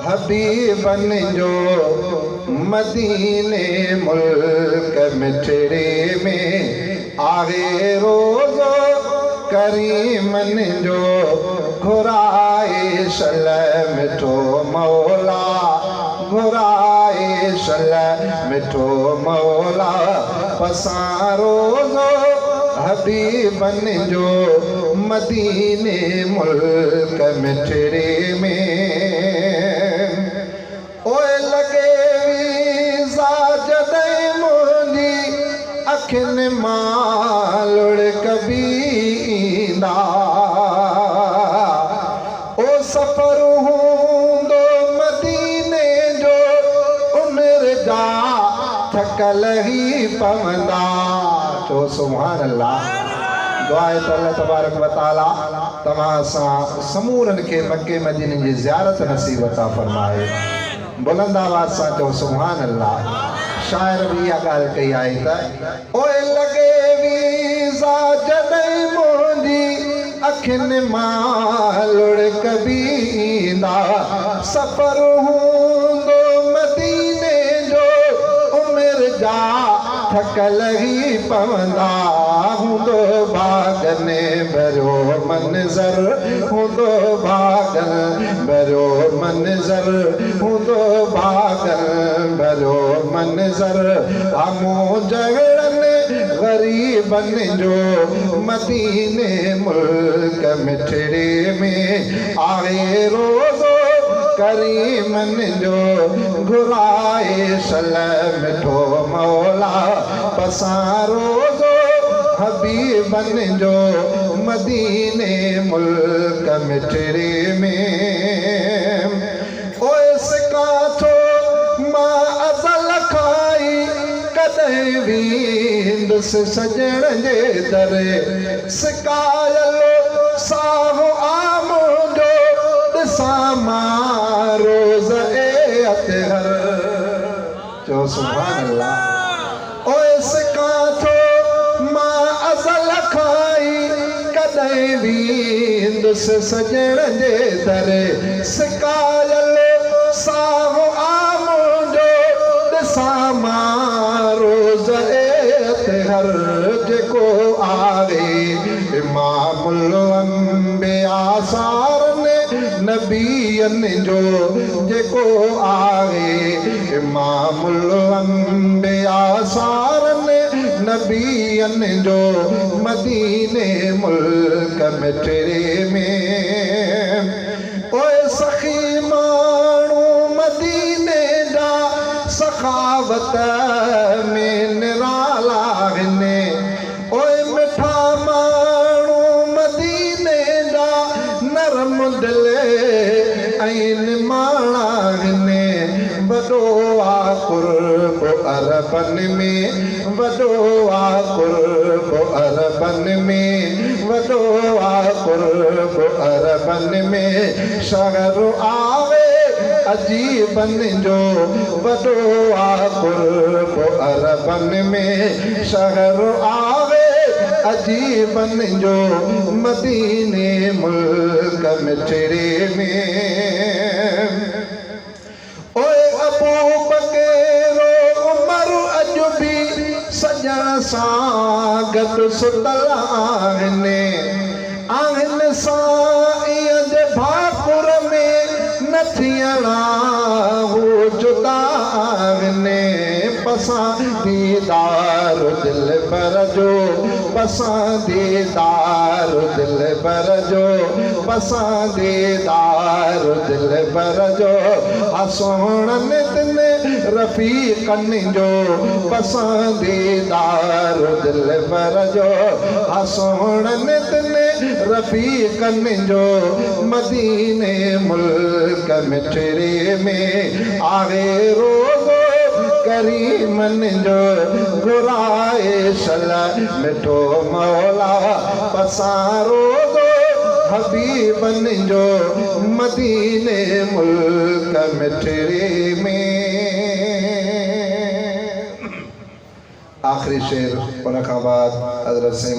हबीबन जो मदीने मुल्क मिठड़े में आहे रोज़ो करीमन जो घुराए सल मिठो मौला घुराए सल मिठो मौला पसां रोज़ो हबीबन जो मदीने मुल्क मिठड़े में ओए लगे वीज़ा जॾहिं मुंहिंजी अखियुनि मां लुड़ कबी ईंदा ओ सफ़र हूंदो मदीने जो उमिरि जा थकल ई पवंदा। तो सुभान अल्लाह। दुआए त अल्लाह तबारक व तआला तव्हां सां समूरनि खे मक्के मदीने जी ज़ियारत नसीब अता फरमाए। बुलंद आवाज़ सां चओ सुभान अल्लाह। शायर भी इहा ॻाल्हि कई आहे त ओए लॻे वीज़ा जॾहिं मुंहिंजी अखियुनि मां लुड़ कबी ईंदा सफ़र हूंदो मदीने जो उमिरि जा थकल ई पवंदा हूंदो बागने भरियो मंज़र हूंदो बागन भरियो मंज़र हूंदो बागन भरियो मंज़र आमूं जहिड़नि ग़रीबनि जो मदीने मुल्क मिठड़े में आहे रोज़ो करीमन जो घुराए सल मिठो मौला पसां रोज़ो हबीबन जो मदीने मुल्क मिठड़े में ओए सिकाथो मां अज़ल खाई कॾहिं वेंदुसि सजण जे दरे सिकायल साहो आमो जो ॾिसां मां रोज़ ए अतहर। चओ सुभान अल्लाह। ओए सिकाथो मां अज़ल खाई कॾहिं वेंदुसि सजण जे दरे सिकायल साहो आमो जो ॾिसां मां रोज़ ए अतहर जेको आवे इमामुल अंबिया सारने नबीयन जो जेको आहे इमामुल अंबिया सारने नबीयन जो मदीने मुल्क मिठड़े में ओए सखी माण्हू मदीने जा सखावत में निराला आहिनि ओए मिठा माण्हू मदीने जा नरम दिल ऐं निमाणा आहिनि वॾो आहे क़ुर्ब अरबन में वॾो आहे क़ुर्ब अरबन में वॾो आहे क़ुर्ब अरबन में शहर आवे अजीबन जो वॾो आहे क़ुर्ब अरबन में शहर आवे अजीबन जो मदीने मुल्क मिठड़े में ओए अबू बकर उमर अॼु बि सजण सां गॾु सुतल आहिनि आहिनि साईं जे भाकुर में न थियणा हू जुदा आहिनि पसंदीदार दिल भर जो पसंदीदार दिल भर जो पसंदीदार दिल भर जो सोहणनि तिन रफ़ीक़नि जो पसंदीदार दिल भर जो सोहणनि तिन रफ़ीक़नि जो मदीने मुल्क मिठड़े में आहे रोज़ो करीमन जो घुराए सल मिठो मौला पसां रोज़ो हबीबन जो मदीने मुल्क मिठड़े में। आखिरी शेर उन खां बाद हज़रत से